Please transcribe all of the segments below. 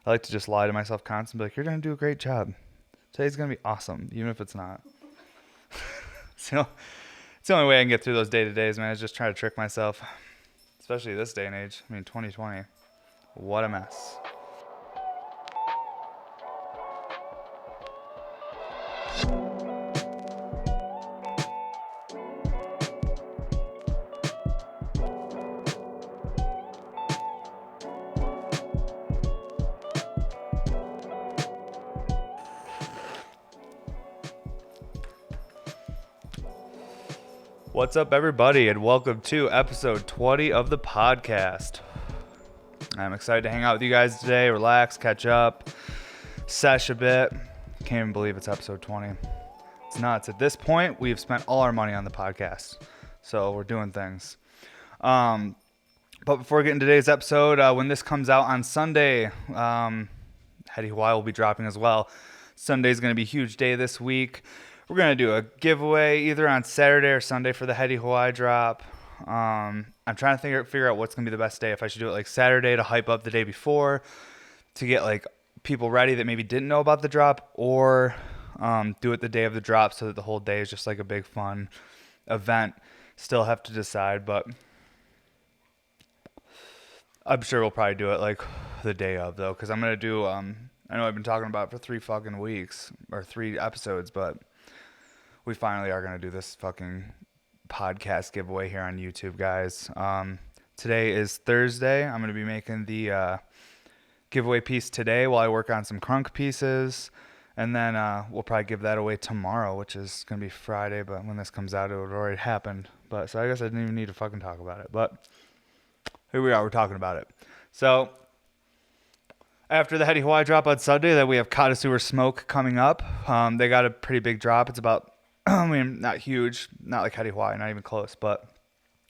I like to just lie to myself constantly, like, you're going to do a great job. Today's going to be awesome, even if it's not. So it's the only way I can get through those day-to-days, man, is just try to trick myself. Especially this day and age. I mean, 2020. What a mess. What's up, everybody, and welcome to episode 20 of the podcast. I'm excited to hang out with you guys today, relax, catch up, sesh a bit. Can't even believe it's episode 20. It's nuts. At this point, we've spent all our money on the podcast, so we're doing things. But before we get into today's episode, when this comes out on Sunday, Heady Hawaii will be dropping as well. Sunday's going to be a huge day this week. We're going to do a giveaway either on Saturday or Sunday for the Heady Hawaii drop. I'm trying to figure out what's going to be the best day. If I should do it like Saturday to hype up the day before to get like people ready that maybe didn't know about the drop, or do it the day of the drop so that the whole day is just like a big fun event. Still have to decide, but I'm sure we'll probably do it like the day of, though, because I'm going to do, I know I've been talking about it for 3 fucking weeks or 3 episodes, but we finally are going to do this fucking podcast giveaway here on YouTube, guys. Today is Thursday. I'm going to be making the giveaway piece today while I work on some crunk pieces. And then we'll probably give that away tomorrow, which is going to be Friday. But when this comes out, it would already happened. But so I guess I didn't even need to fucking talk about it. But here we are. We're talking about it. So after the Heady Hawaii drop on Sunday, that we have Connoisseur Smoke coming up. They got a pretty big drop. It's about, I mean, not huge, not like Heady Hawaii, not even close, but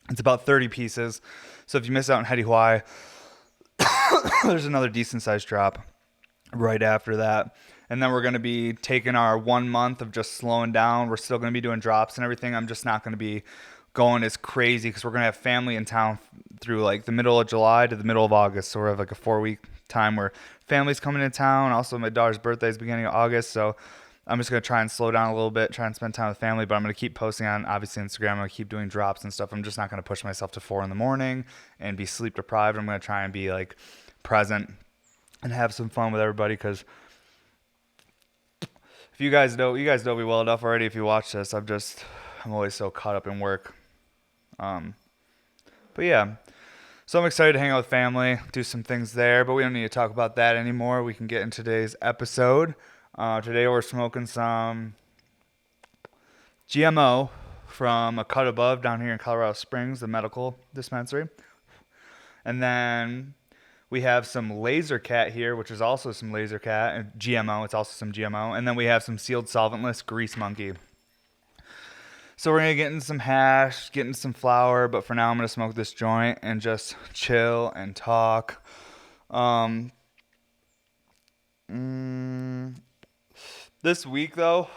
it's about 30 pieces. So if you miss out on Heady Hawaii, there's another decent sized drop right after that. And then we're going to be taking our 1 month of just slowing down. We're still going to be doing drops and everything. I'm just not going to be going as crazy because we're going to have family in town through like the middle of July to the middle of August. So we have like a 4-week time where family's coming to town. Also, my daughter's birthday is beginning of August. So I'm just going to try and slow down a little bit, try and spend time with family, but I'm going to keep posting on, obviously, Instagram. I'm going to keep doing drops and stuff. I'm just not going to push myself to 4 in the morning and be sleep deprived. I'm going to try and be like present and have some fun with everybody, because if you guys know me well enough already. If you watch this, I'm always so caught up in work. But yeah, so I'm excited to hang out with family, do some things there, but we don't need to talk about that anymore. We can get in today's episode. Today we're smoking some GMO from a cut above down here in Colorado Springs, the medical dispensary. And then we have some Laser Cat here, which is also some Laser Cat and GMO. It's also some GMO. And then we have some sealed solventless Grease Monkey. So we're going to get in some hash, get in some flour, but for now I'm going to smoke this joint and just chill and talk. This week, though,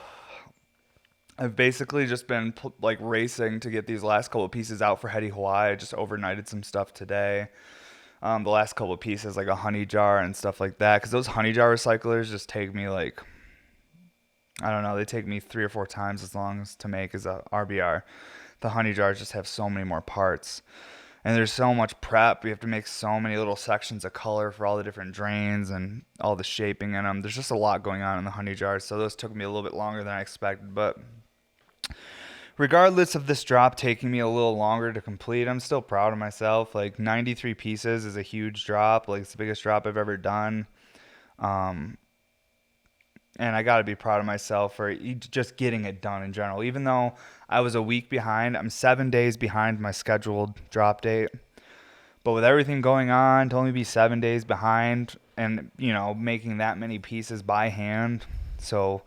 I've basically just been like racing to get these last couple of pieces out for Heady Hawaii. I just overnighted some stuff today. The last couple of pieces, like a honey jar and stuff like that, because those honey jar recyclers just take me like, I don't know, they take me 3 or 4 times as long as to make as a RBR. The honey jars just have so many more parts. And there's so much prep. We have to make so many little sections of color for all the different drains and all the shaping in them. There's just a lot going on in the honey jars. So those took me a little bit longer than I expected. But regardless of this drop taking me a little longer to complete, I'm still proud of myself. Like 93 pieces is a huge drop. Like it's the biggest drop I've ever done. And I got to be proud of myself for just getting it done in general. Even though I was a week behind, I'm 7 days behind my scheduled drop date. But with everything going on, to only be 7 days behind and, you know, making that many pieces by hand. So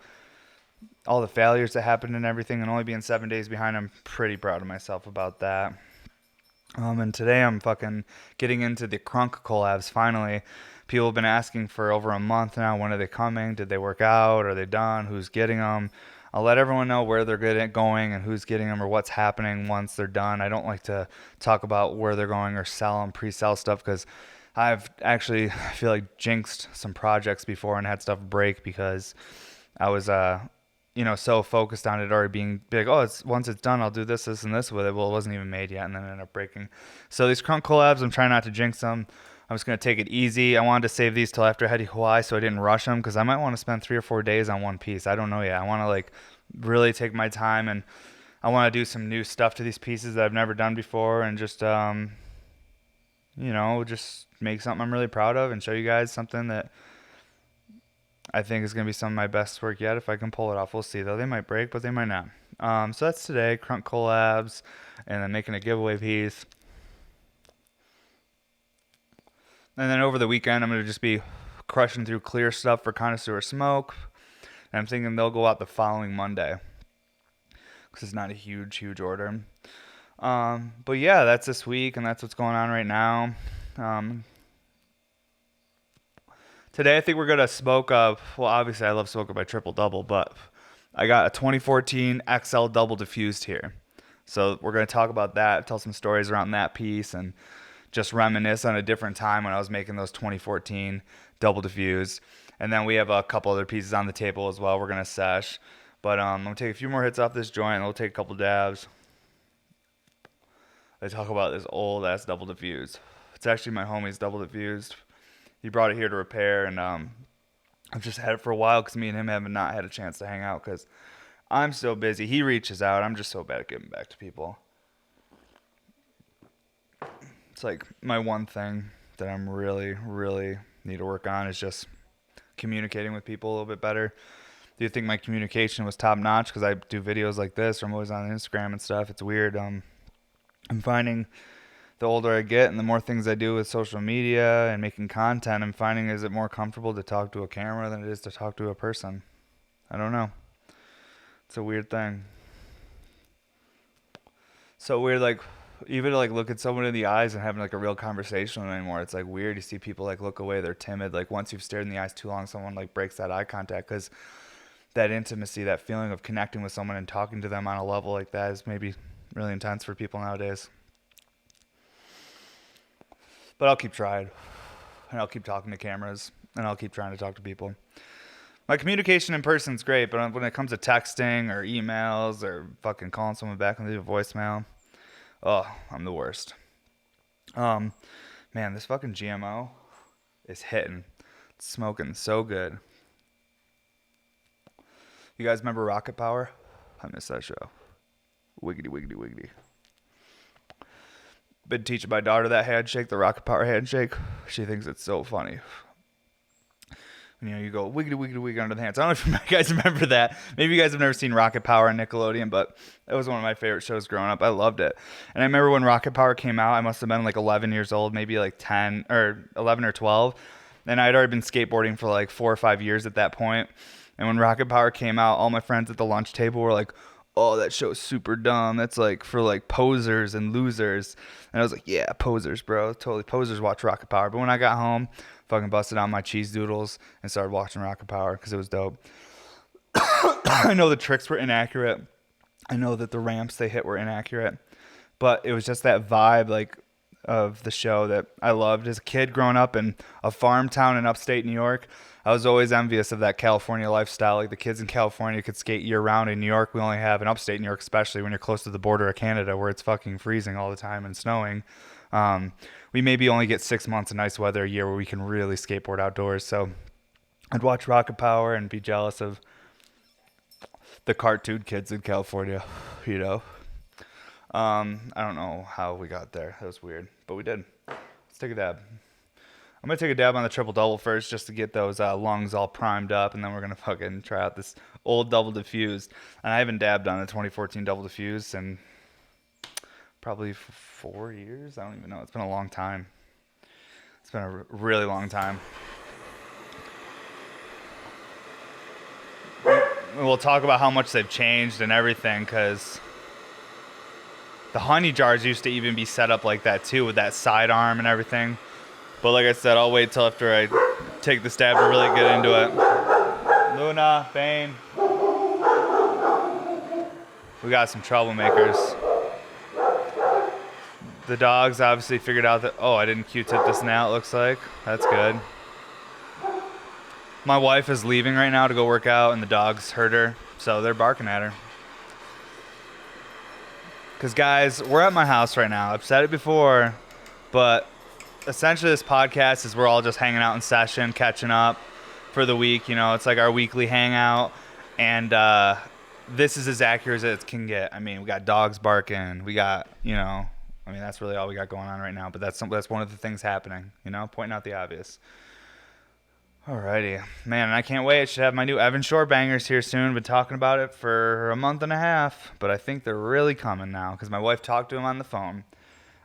all the failures that happened and everything, and only being 7 days behind, I'm pretty proud of myself about that. And today I'm fucking getting into the crunk collabs finally. People have been asking for over a month now, when are they coming? Did they work out? Are they done? Who's getting them? I'll let everyone know where they're going and who's getting them or what's happening once they're done. I don't like to talk about where they're going or sell them, pre-sell stuff, because I've actually, I feel like, jinxed some projects before and had stuff break because I was, so focused on it already being big. Oh, once it's done, I'll do this, and this with it. Well, it wasn't even made yet, and then it ended up breaking. So these Crunk collabs, I'm trying not to jinx them. I'm just going to take it easy. I wanted to save these till after I head to Hawaii so I didn't rush them because I might want to spend 3 or 4 days on one piece. I don't know yet. I want to really take my time, and I want to do some new stuff to these pieces that I've never done before, and just just make something I'm really proud of and show you guys something that I think is going to be some of my best work yet if I can pull it off. We'll see, though. They might break, but they might not. So that's today, Crunk collabs, and then making a giveaway piece. And then over the weekend, I'm going to just be crushing through clear stuff for Connoisseur Smoke. And I'm thinking they'll go out the following Monday because it's not a huge order. But yeah, that's this week, and that's what's going on right now. Today, I think we're going to smoke up. Well, obviously, I love smoking by Triple Double, but I got a 2014 XL Double Diffused here. So we're going to talk about that, tell some stories around that piece, and just reminisce on a different time when I was making those 2014 Double Diffused. And then we have a couple other pieces on the table as well we're going to sesh. But I'm going to take a few more hits off this joint, and we'll take a couple dabs. I talk about this old-ass Double Diffused. It's actually my homie's Double Diffused. He brought it here to repair, and I've just had it for a while because me and him have not had a chance to hang out because I'm so busy. He reaches out. I'm just so bad at giving back to people. It's like my one thing that I'm really need to work on is just communicating with people a little bit better. Do you think my communication was top notch because I do videos like this, or I'm always on Instagram and stuff? It's weird. I'm finding the older I get and the more things I do with social media and making content, I'm finding is it more comfortable to talk to a camera than it is to talk to a person. I don't know. It's a weird thing. So weird, even to look at someone in the eyes and having a real conversation anymore. It's weird. You see people look away. They're timid. Once you've stared in the eyes too long, someone breaks that eye contact because that intimacy, that feeling of connecting with someone and talking to them on a level like that is maybe really intense for people nowadays. But I'll keep trying, and I'll keep talking to cameras, and I'll keep trying to talk to people. My communication in person is great, but when it comes to texting or emails or fucking calling someone back and leave a voicemail, oh, I'm the worst. Man, this fucking GMO is hitting. It's smoking so good. You guys remember Rocket Power? I miss that show. Wiggity. Been teaching my daughter that handshake, the Rocket Power handshake. She thinks it's so funny. You go wiggity under the hands. I don't know if you guys remember that. Maybe you guys have never seen Rocket Power on Nickelodeon, but that was one of my favorite shows growing up. I loved it. And I remember when Rocket Power came out, I must have been 11 years old, maybe 10 or 11 or 12. And I'd already been skateboarding for 4 or 5 years at that point. And when Rocket Power came out, all my friends at the lunch table were like, oh, that show's super dumb. That's for posers and losers. And I was like, yeah, posers, bro. Totally posers watch Rocket Power. But when I got home, fucking busted out my cheese doodles and started watching Rocket Power because it was dope. I know the tricks were inaccurate. I know that the ramps they hit were inaccurate. But it was just that vibe of the show that I loved as a kid growing up in a farm town in upstate New York. I was always envious of that California lifestyle. The kids in California could skate year round. In New York, we only have, in upstate New York especially, when you're close to the border of Canada where it's fucking freezing all the time and snowing. We maybe only get 6 months of nice weather a year where we can really skateboard outdoors. So I'd watch Rocket Power and be jealous of the cartoon kids in California, I don't know how we got there. That was weird, but we did. Let's take a dab. I'm going to take a dab on the Triple Double first just to get those lungs all primed up, and then we're going to fucking try out this old Double Diffused. And I haven't dabbed on the 2014 Double Diffused in probably 4 years. I don't even know. It's been a long time. It's been a really long time. We'll talk about how much they've changed and everything, because the honey jars used to even be set up like that too, with that sidearm and everything. But like I said, I'll wait till after I take the stab to really get into it. Luna, Bane. We got some troublemakers. The dogs obviously figured out that, oh, I didn't Q-tip this now, it looks like. That's good. My wife is leaving right now to go work out, and the dogs heard her, so they're barking at her. Because, guys, we're at my house right now. I've said it before, but essentially this podcast is we're all just hanging out in session, catching up for the week. You know, it's like our weekly hangout, and this is as accurate as it can get. I mean, we got dogs barking. We got, you know, I mean, that's really all we got going on right now, but that's one of the things happening, you know, pointing out the obvious. Alrighty. Man, I can't wait. I should have my new Evan Shore bangers here soon. Been talking about it for a month and a half, but I think they're really coming now because my wife talked to him on the phone.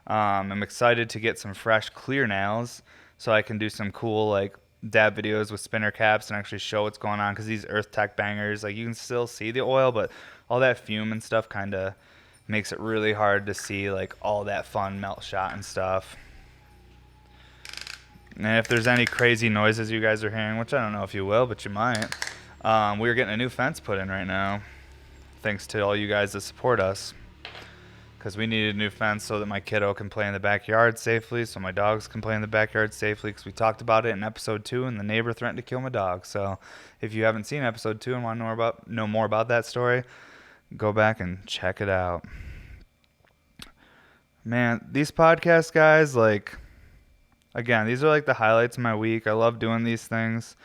I'm excited to get some fresh, clear nails so I can do some cool, like, dab videos with spinner caps and actually show what's going on because these Earth Tech bangers, like, you can still see the oil, but all that fume and stuff kind of makes it really hard to see, like, all that fun melt shot and stuff. And if there's any crazy noises you guys are hearing, which I don't know if you will, but you might, we're getting a new fence put in right now, thanks to all you guys that support us. Because we needed a new fence so that my kiddo can play in the backyard safely, so my dogs can play in the backyard safely, because we talked about it in episode 2, and the neighbor threatened to kill my dog. So if you haven't seen episode 2 and want to know more about that story, go back and check it out. Man, these podcasts, guys, like... Again, these are like the highlights of my week. I love doing these things.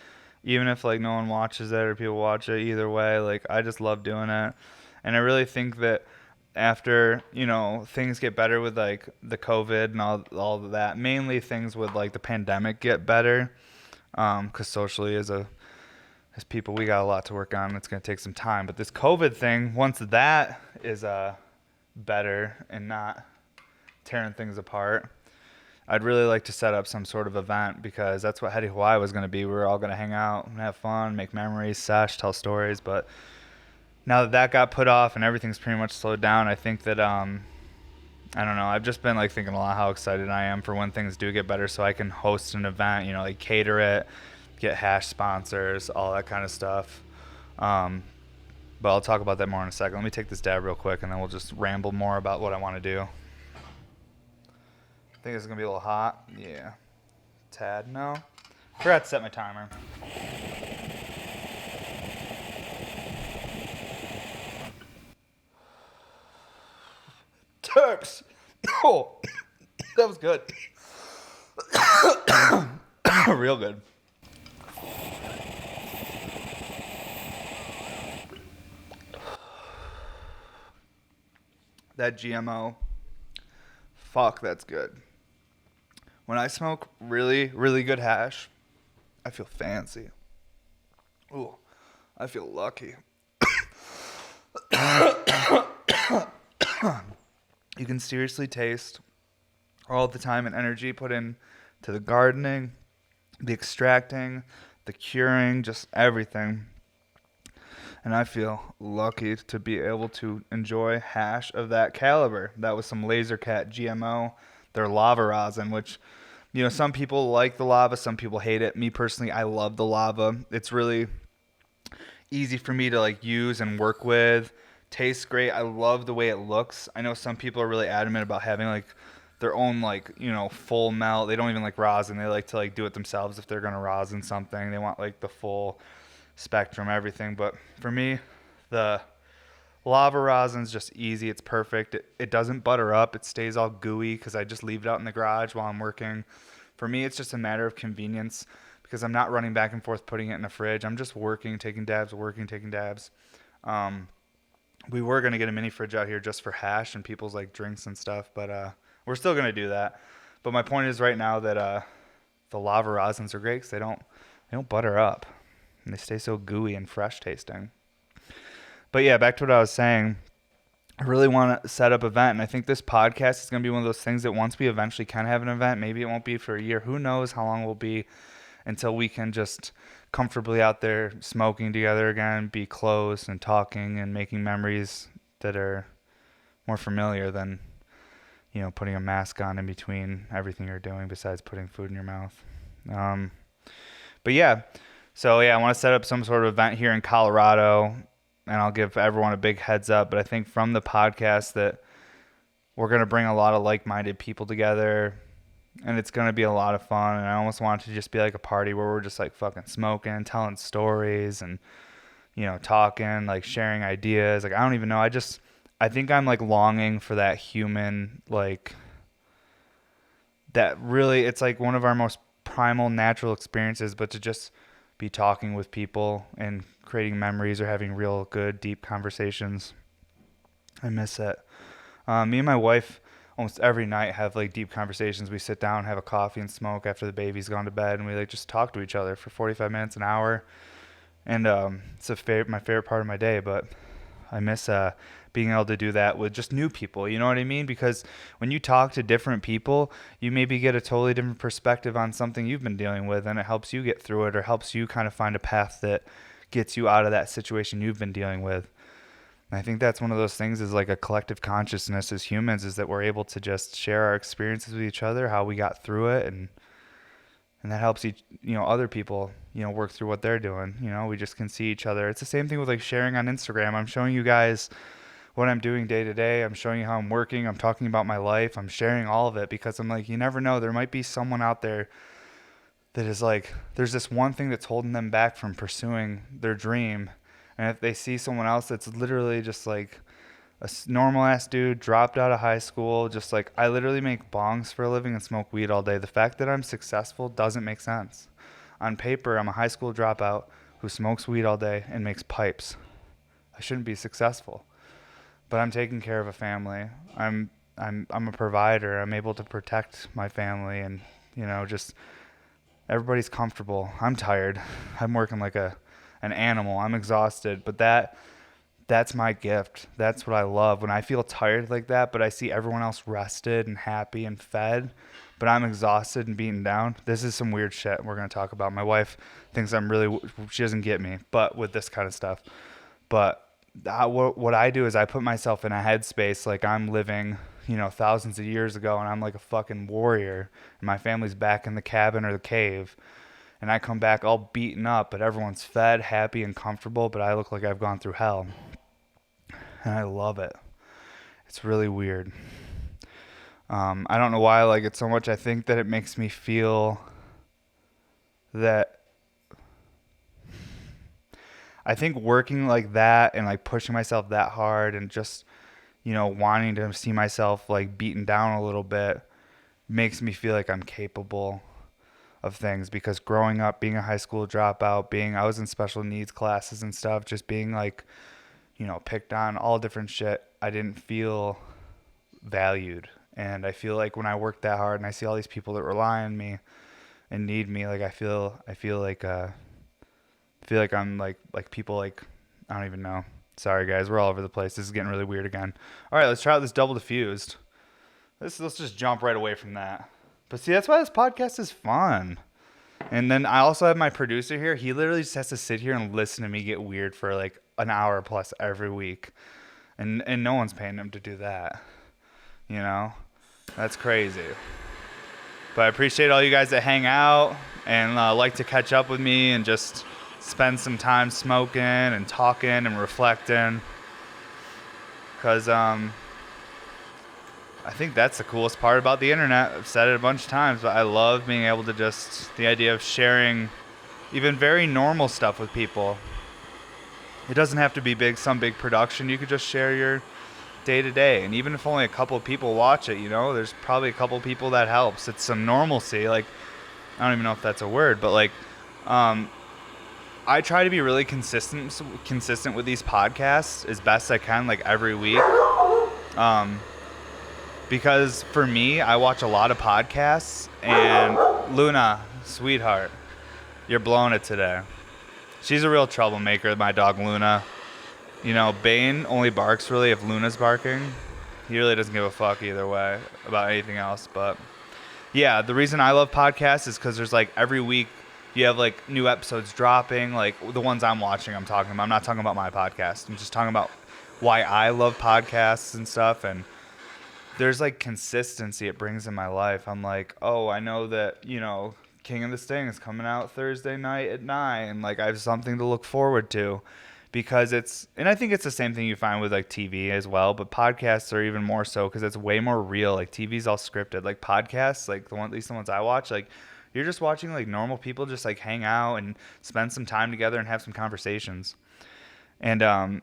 Even if like no one watches it or people watch it, either way, like I just love doing it. And I really think that after, you know, things get better with like the COVID and all of that, mainly things with like the pandemic get better. Cause socially as people, we got a lot to work on. It's going to take some time, but this COVID thing, once that is better and not tearing things apart, I'd really like to set up some sort of event because that's what Heady Hawaii was going to be. We were all going to hang out and have fun, make memories, sesh, tell stories. But now that got put off and everything's pretty much slowed down, I think that, I don't know, I've just been like thinking a lot how excited I am for when things do get better so I can host an event, you know, like cater it, get hash sponsors, all that kind of stuff. But I'll talk about that more in a second. Let me take this dab real quick and then we'll just ramble more about what I want to do. I think it's going to be a little hot. Yeah. Tad. No. Forgot to set my timer. Turks. Oh, that was good. Real good. That GMO. Fuck, that's good. When I smoke really, really good hash, I feel fancy. Ooh, I feel lucky. You can seriously taste all the time and energy put in to the gardening, the extracting, the curing, just everything. And I feel lucky to be able to enjoy hash of that caliber. That was some Laser Cat GMO, their lava rosin, which, you know, some people like the lava, some people hate it. Me personally, I love the lava. It's really easy for me to like use and work with. Tastes great. I love the way it looks. I know some people are really adamant about having like their own like, you know, full melt. They don't even like rosin. They like to like do it themselves if they're going to rosin something. They want like the full spectrum, everything. But for me, the lava rosin's just easy. It's perfect. It doesn't butter up. It stays all gooey because I just leave it out in the garage while I'm working. For me, it's just a matter of convenience because I'm not running back and forth putting it in the fridge. I'm just working, taking dabs, working, taking dabs. We were going to get a mini fridge out here just for hash and people's like drinks and stuff, but we're still going to do that. But my point is right now that the lava rosins are great because they don't butter up. And they stay so gooey and fresh tasting. But yeah, back to what I was saying. I really want to set up an event, and I think this podcast is going to be one of those things that once we eventually can have an event, maybe it won't be for a year. Who knows how long it will be until we can just comfortably out there smoking together again, be close and talking and making memories that are more familiar than, you know, putting a mask on in between everything you're doing besides putting food in your mouth. But yeah. So, yeah, I want to set up some sort of event here in Colorado, and I'll give everyone a big heads up. But I think from the podcast that we're going to bring a lot of like-minded people together, and it's going to be a lot of fun. And I almost want it to just be like a party where we're just like fucking smoking, telling stories, and talking, like sharing ideas. Like I don't even know. I think I'm like longing for that human, like that really, it's like one of our most primal natural experiences, but to just be talking with people and creating memories or having real good deep conversations. I miss it. Me and my wife almost every night have like deep conversations. We sit down, have a coffee and smoke after the baby's gone to bed, and we like just talk to each other for 45 minutes, an hour. And it's my favorite part of my day, but I miss being able to do that with just new people. You know what I mean? Because when you talk to different people, you maybe get a totally different perspective on something you've been dealing with, and it helps you get through it, or helps you kind of find a path that gets you out of that situation you've been dealing with. And I think that's one of those things, is like a collective consciousness as humans, is that we're able to just share our experiences with each other, how we got through it, and that helps other people, work through what they're doing. We just can see each other. It's the same thing with like sharing on Instagram. I'm showing you guys what I'm doing day to day. I'm showing you how I'm working. I'm talking about my life. I'm sharing all of it because I'm like, you never know. There might be someone out there that is like, there's this one thing that's holding them back from pursuing their dream. And if they see someone else that's literally just like a normal ass dude, dropped out of high school, just like, I literally make bongs for a living and smoke weed all day. The fact that I'm successful doesn't make sense. On paper, I'm a high school dropout who smokes weed all day and makes pipes. I shouldn't be successful, but I'm taking care of a family. I'm a provider. I'm able to protect my family, and just everybody's comfortable. I'm tired. I'm working like an animal. I'm exhausted, but that's my gift. That's what I love. When I feel tired like that, but I see everyone else rested and happy and fed, but I'm exhausted and beaten down. This is some weird shit we're going to talk about. My wife thinks she doesn't get me, but with this kind of stuff. But what I do is I put myself in a headspace like I'm living, thousands of years ago, and I'm like a fucking warrior, and my family's back in the cabin or the cave. And I come back all beaten up, but everyone's fed, happy, and comfortable, but I look like I've gone through hell. And I love it. It's really weird. I don't know why I like it so much. I think that it makes me feel that I think working like that and like pushing myself that hard and just, wanting to see myself like beaten down a little bit makes me feel like I'm capable of things. Because growing up, being a high school dropout, I was in special needs classes and stuff, just being like, picked on, all different shit, I didn't feel valued. And I feel like when I work that hard and I see all these people that rely on me and need me, like I feel like I'm like people like, I don't even know. Sorry guys, we're all over the place. This is getting really weird again. All right, let's try out this double diffused. Let's just jump right away from that. But see, that's why this podcast is fun. And then I also have my producer here. He literally just has to sit here and listen to me get weird for like an hour plus every week. And no one's paying him to do that. That's crazy. But I appreciate all you guys that hang out and like to catch up with me and just spend some time smoking and talking and reflecting. Because I think that's the coolest part about the internet. I've said it a bunch of times, but I love being able to the idea of sharing even very normal stuff with people. It doesn't have to be some big production. You could just share your day to day. And even if only a couple of people watch it, there's probably a couple of people that helps. It's some normalcy. Like, I don't even know if that's a word, but like, I try to be really consistent with these podcasts as best I can, like every week. Because for me, I watch a lot of podcasts, and Luna, sweetheart, you're blowing it today. She's a real troublemaker, my dog Luna. Bane only barks really if Luna's barking. He really doesn't give a fuck either way about anything else. But yeah, the reason I love podcasts is because there's like every week you have like new episodes dropping, like the ones I'm watching, I'm talking about. I'm not talking about my podcast. I'm just talking about why I love podcasts and stuff. And there's like consistency it brings in my life. I'm like, oh, I know that, King of the Sting is coming out Thursday night at 9. Like I have something to look forward to. because and I think it's the same thing you find with like TV as well, but podcasts are even more so because it's way more real. Like TV's all scripted. Like podcasts, like at least the ones I watch, like you're just watching like normal people just like hang out and spend some time together and have some conversations. And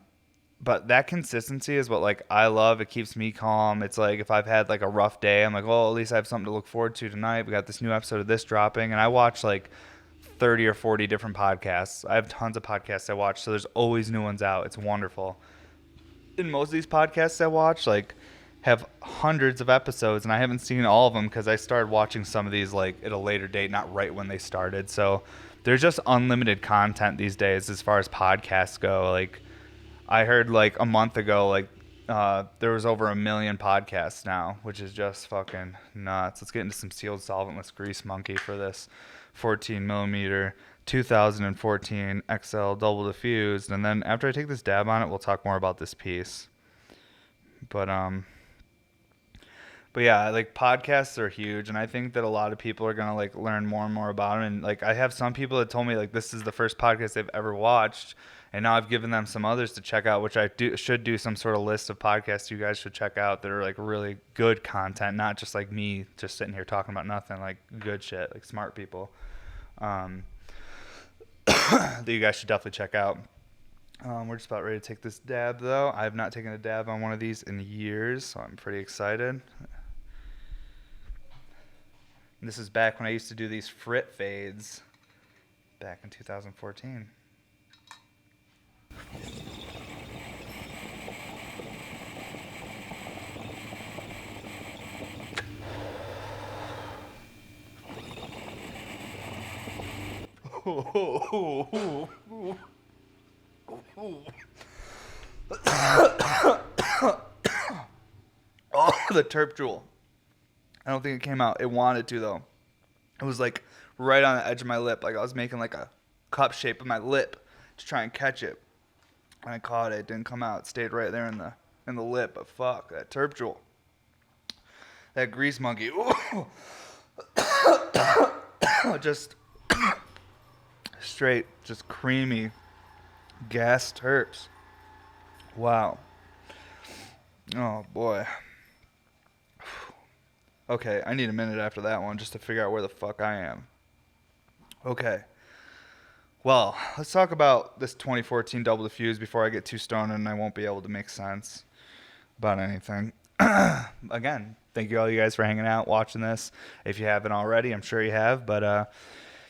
but that consistency is what like I love. It keeps me calm. It's like if I've had like a rough day, I'm like, well, at least I have something to look forward to tonight. We got this new episode of this dropping, and I watch like 30 or 40 different podcasts. I have tons of podcasts I watch, so there's always new ones out. It's wonderful. And most of these podcasts I watch like have hundreds of episodes, and I haven't seen all of them because I started watching some of these like at a later date, not right when they started. So there's just unlimited content these days as far as podcasts go. Like I heard like a month ago, like there was over 1 million podcasts now, which is just fucking nuts. Let's get into some sealed solventless grease monkey for this 14 millimeter 2014 XL double diffused. And then after I take this dab on it, we'll talk more about this piece. But yeah, like podcasts are huge, and I think that a lot of people are gonna like learn more and more about them. And like I have some people that told me like this is the first podcast they've ever watched, and now I've given them some others to check out, which I should do some sort of list of podcasts you guys should check out that are like really good content, not just like me just sitting here talking about nothing, like good shit, like smart people that you guys should definitely check out. We're just about ready to take this dab though. I have not taken a dab on one of these in years, so I'm pretty excited. And this is back when I used to do these frit fades back in 2014. Oh, the terp jewel. I don't think it came out. It wanted to, though. It was like right on the edge of my lip. Like I was making like a cup shape of my lip to try and catch it. When I caught it, it didn't come out. It stayed right there in the lip. But fuck, that terp jewel. That grease monkey. Just straight, just creamy gas terps. Wow. Oh, boy. Okay, I need a minute after that one just to figure out where the fuck I am. Okay. Well, let's talk about this 2014 double diffuse before I get too stoned and I won't be able to make sense about anything. Again, thank you all you guys for hanging out, watching this. If you haven't already, I'm sure you have, but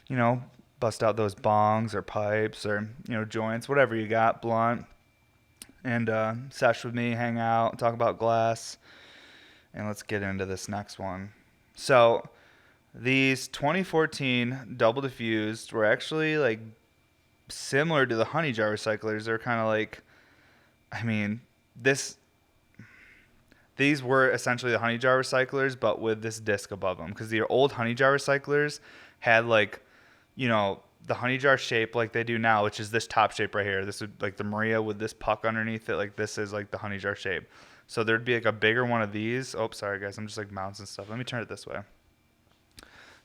you know, bust out those bongs or pipes or, you know, joints, whatever you got, blunt, and sesh with me, hang out, talk about glass. And let's get into this next one. So these 2014 double diffused were actually like similar to the honey jar recyclers. They're kind of like, I mean, these were essentially the honey jar recyclers, but with this disc above them. Because the old honey jar recyclers had like, you know, the honey jar shape like they do now, which is this top shape right here. This is like the Maria with this puck underneath it. Like this is like the honey jar shape. So there'd be like a bigger one of these. Oh, sorry guys, I'm just like bouncing stuff. Let me turn it this way.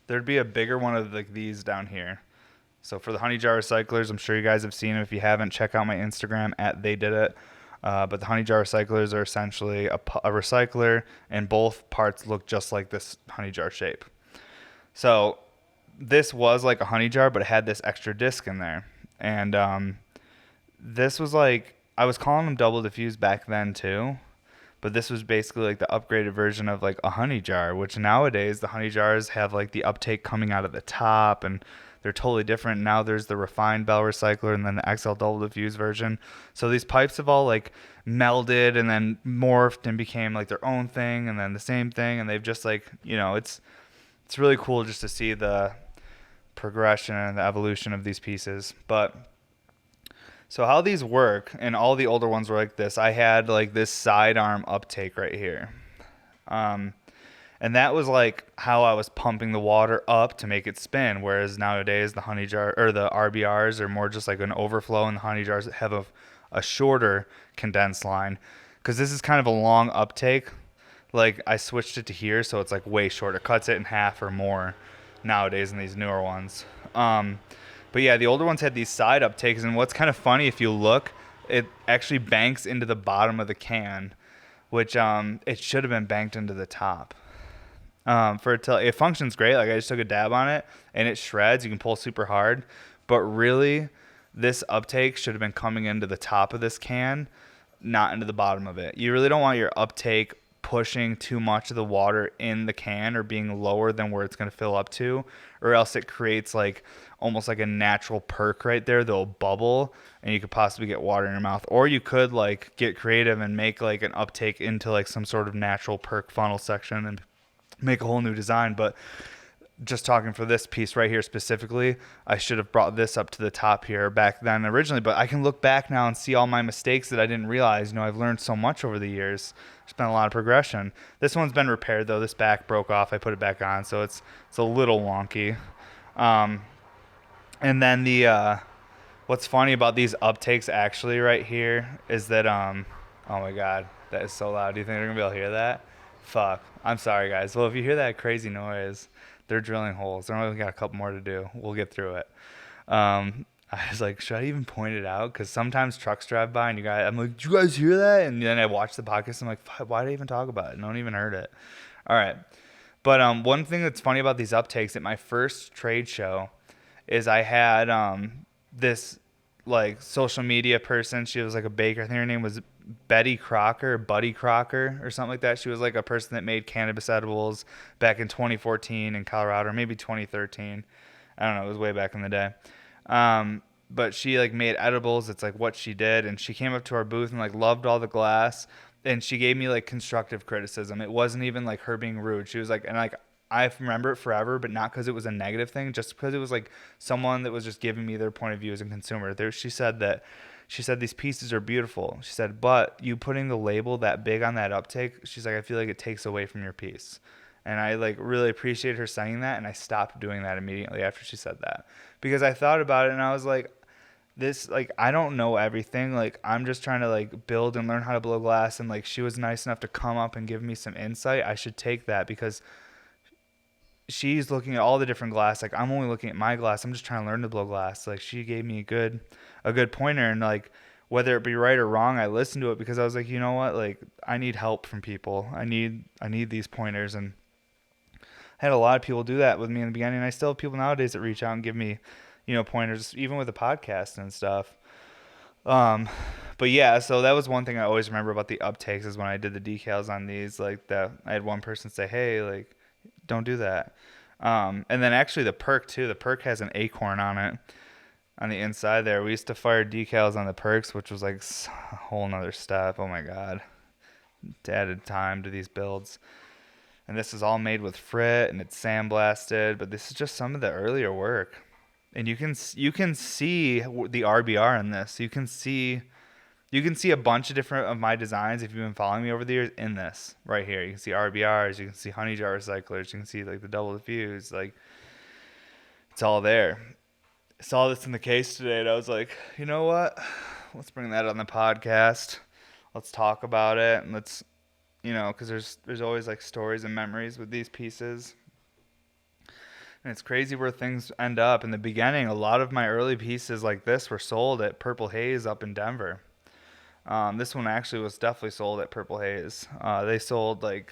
There'd be a bigger one of like these down here. So for the honey jar recyclers, I'm sure you guys have seen them. If you haven't, check out my Instagram at They Did It. But the honey jar recyclers are essentially a recycler, and both parts look just like this honey jar shape. So this was like a honey jar, but it had this extra disc in there. And this was like, I was calling them double diffused back then too. But this was basically like the upgraded version of like a honey jar, which nowadays the honey jars have like the uptake coming out of the top and they're totally different. Now there's the refined bell recycler and then the XL double diffuse version. So these pipes have all like melded and then morphed and became like their own thing and then the same thing. And they've just like, you know, it's really cool just to see the progression and the evolution of these pieces. But so how these work, and all the older ones were like this, I had like this sidearm uptake right here. And that was like how I was pumping the water up to make it spin, whereas nowadays the honey jar or the RBRs are more just like an overflow, and the honey jars have a shorter condensed line. Because this is kind of a long uptake. Like I switched it to here, so it's like way shorter. Cuts it in half or more nowadays in these newer ones. But yeah, the older ones had these side uptakes, and what's kind of funny if you look, it actually banks into the bottom of the can, which it should have been banked into the top. For it to, it functions great. Like I just took a dab on it and it shreds. You can pull super hard, but really this uptake should have been coming into the top of this can, not into the bottom of it. You really don't want your uptake pushing too much of the water in the can or being lower than where it's going to fill up to, or else it creates like almost like a natural perk right there that'll bubble and you could possibly get water in your mouth. Or you could like get creative and make like an uptake into like some sort of natural perk funnel section and make a whole new design. But just talking for this piece right here specifically, I should have brought this up to the top here back then originally, but I can look back now and see all my mistakes that I didn't realize. You know, I've learned so much over the years. There's been a lot of progression. This one's been repaired though. This back broke off. I put it back on, so it's a little wonky. And then the what's funny about these uptakes actually right here is that oh my god, that is so loud. Do you think they're gonna be able to hear that? Fuck. I'm sorry, guys. Well, if you hear that crazy noise, they're drilling holes. They're only got a couple more to do. We'll get through it. I was like, should I even point it out? Because sometimes trucks drive by and I'm like, did you guys hear that? And then I watch the podcast. I'm like, why did I even talk about it? No one even heard it. All right. But one thing that's funny about these uptakes at my first trade show is I had this like social media person. She was like a baker. I think her name was Buddy Crocker or something like that. She was like a person that made cannabis edibles back in 2014 in Colorado, or maybe 2013. I don't know. It was way back in the day. But she like made edibles. It's like what she did. And she came up to our booth and like loved all the glass. And she gave me like constructive criticism. It wasn't even like her being rude. She was like, and like, I remember it forever, but not because it was a negative thing, just because it was like someone that was just giving me their point of view as a consumer. She said these pieces are beautiful. She said, but you putting the label that big on that uptake, she's like, I feel like it takes away from your piece. And I like really appreciate her saying that. And I stopped doing that immediately after she said that, because I thought about it and I was like, I don't know everything. Like, I'm just trying to like build and learn how to blow glass. And like, she was nice enough to come up and give me some insight. I should take that, because she's looking at all the different glass. Like, I'm only looking at my glass. I'm just trying to learn to blow glass. Like, she gave me a good pointer, and like, whether it be right or wrong, I listened to it because I was like, you know what? Like, I need help from people. I need these pointers. And I had a lot of people do that with me in the beginning. And I still have people nowadays that reach out and give me, you know, pointers, even with the podcast and stuff. But yeah, so that was one thing I always remember about the uptakes is when I did the decals on these, like that I had one person say, hey, like, don't do that. And then actually the perk too. The perk has an acorn on it on the inside there. We used to fire decals on the perks, which was like a whole nother step. Oh my god, it added time to these builds. And this is all made with frit and it's sandblasted. But this is just some of the earlier work, and you can see the RBR in this. You can see a bunch of different of my designs if you've been following me over the years in this right here. You can see RBRs, you can see honey jar recyclers, you can see like the double diffuse, like it's all there. I saw this in the case today and I was like, you know what? Let's bring that on the podcast. Let's talk about it, and let's, you know, because there's always like stories and memories with these pieces. And it's crazy where things end up. In the beginning, a lot of my early pieces like this were sold at Purple Haze up in Denver. This one actually was definitely sold at Purple Haze. They sold like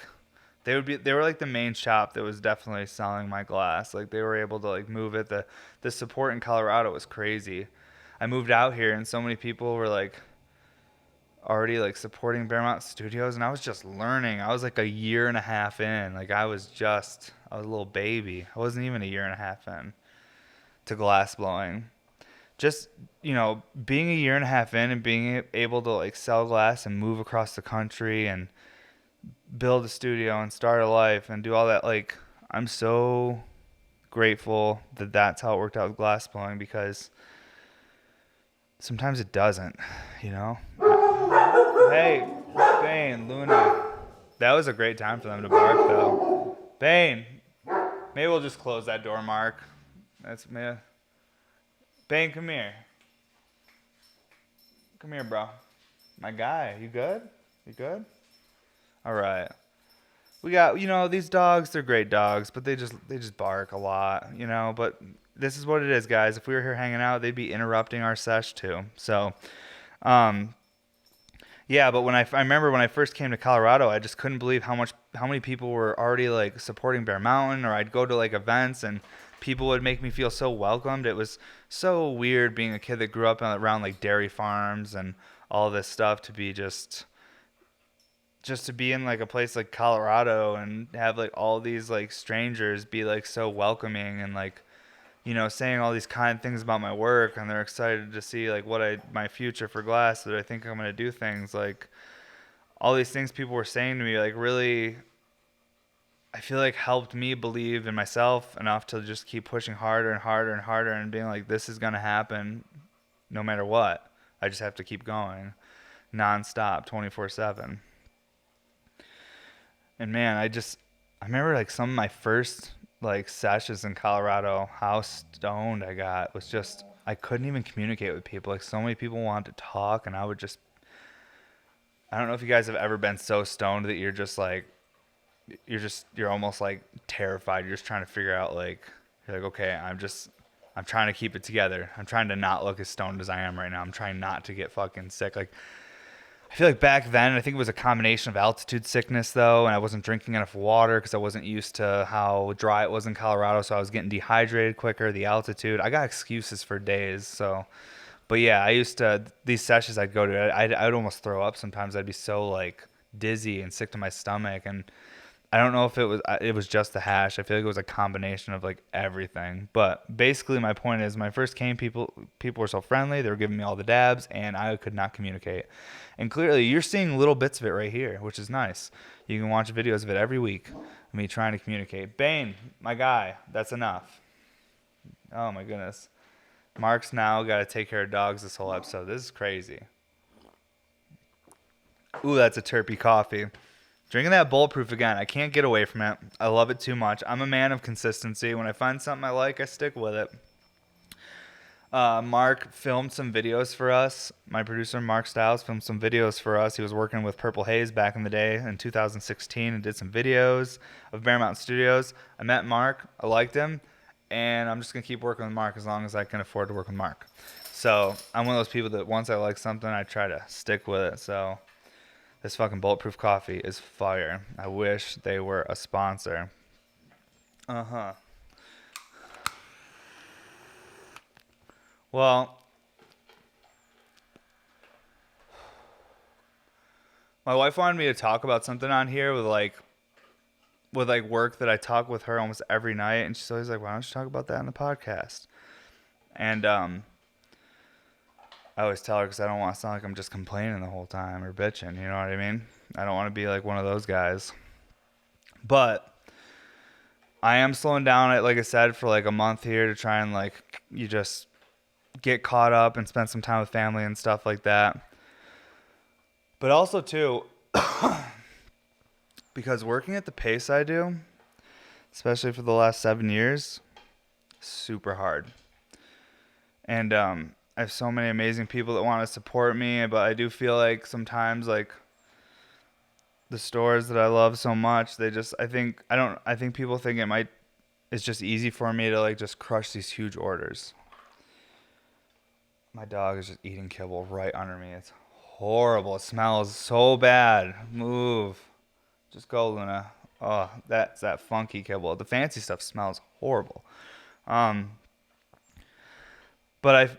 they were like the main shop that was definitely selling my glass. Like they were able to like move it. The support in Colorado was crazy. I moved out here and so many people were like already like supporting Bearmont Studios, and I was just learning. I was like a year and a half in. Like I was a little baby. I wasn't even a year and a half in to glass blowing. Just, you know, being a year and a half in and being able to like sell glass and move across the country and build a studio and start a life and do all that, like, I'm so grateful that that's how it worked out with glass blowing, because sometimes it doesn't, you know. Hey, Bane, Luna. That was a great time for them to bark, though. Bane, maybe we'll just close that door, Mark. That's me. Bane, come here. Come here, bro. My guy, you good? You good? All right. We got, you know, these dogs, they're great dogs, but they just bark a lot, you know, but this is what it is, guys. If we were here hanging out, they'd be interrupting our sesh too. So, Um, yeah, but I remember when I first came to Colorado, I just couldn't believe how many people were already like supporting Bear Mountain, or I'd go to like events and people would make me feel so welcomed. It was so weird being a kid that grew up around like dairy farms and all this stuff to be just to be in like a place like Colorado and have like all these like strangers be like so welcoming and like, saying all these kind things about my work, and they're excited to see like my future for glass, that I think I'm going to do things like all these things people were saying to me, like really, I feel like helped me believe in myself enough to just keep pushing harder and harder and harder and being like, this is going to happen no matter what. I just have to keep going nonstop 24/7. And man, I remember like some of my first like sessions in Colorado, how stoned I got was just, I couldn't even communicate with people. Like so many people wanted to talk, and I don't know if you guys have ever been so stoned that you're almost like terrified. You're just trying to figure out like, you're like, okay, I'm trying to keep it together. I'm trying to not look as stoned as I am right now. I'm trying not to get fucking sick. Like, I feel like back then, I think it was a combination of altitude sickness, though, and I wasn't drinking enough water because I wasn't used to how dry it was in Colorado, so I was getting dehydrated quicker, the altitude. I got excuses for days, so. But yeah, these sessions I'd go to, I'd almost throw up sometimes. I'd be so, like, dizzy and sick to my stomach, and I don't know if it was just the hash. I feel like it was a combination of like everything. But basically my point is, when I first came, people were so friendly. They were giving me all the dabs and I could not communicate. And clearly you're seeing little bits of it right here, which is nice. You can watch videos of it every week. Me trying to communicate. Bane, my guy, that's enough. Oh my goodness. Mark's now got to take care of dogs this whole episode. This is crazy. Ooh, that's a terpy coffee. Drinking that Bulletproof again. I can't get away from it. I love it too much. I'm a man of consistency. When I find something I like, I stick with it. Mark filmed some videos for us. My producer, Mark Stylez, filmed some videos for us. He was working with Purple Haze back in the day in 2016 and did some videos of Bear Mountain Studios. I met Mark. I liked him. And I'm just going to keep working with Mark as long as I can afford to work with Mark. So I'm one of those people that once I like something, I try to stick with it. So this fucking Bulletproof coffee is fire. I wish they were a sponsor. Uh-huh. Well, my wife wanted me to talk about something on here with work that I talk with her almost every night, and she's always like, "Why don't you talk about that on the podcast?" And I always tell her because I don't want to sound like I'm just complaining the whole time or bitching. You know what I mean? I don't want to be like one of those guys. But I am slowing down it, like I said, for like a month here to try and like you just get caught up and spend some time with family and stuff like that. But also too, because working at the pace I do, especially for the last 7 years, super hard. And I have so many amazing people that want to support me, but I do feel like sometimes like the stores that I love so much, I think people think it's just easy for me to like just crush these huge orders. My dog is just eating kibble right under me. It's horrible. It smells so bad. Move. Just go, Luna. Oh, that's that funky kibble. The fancy stuff smells horrible. But I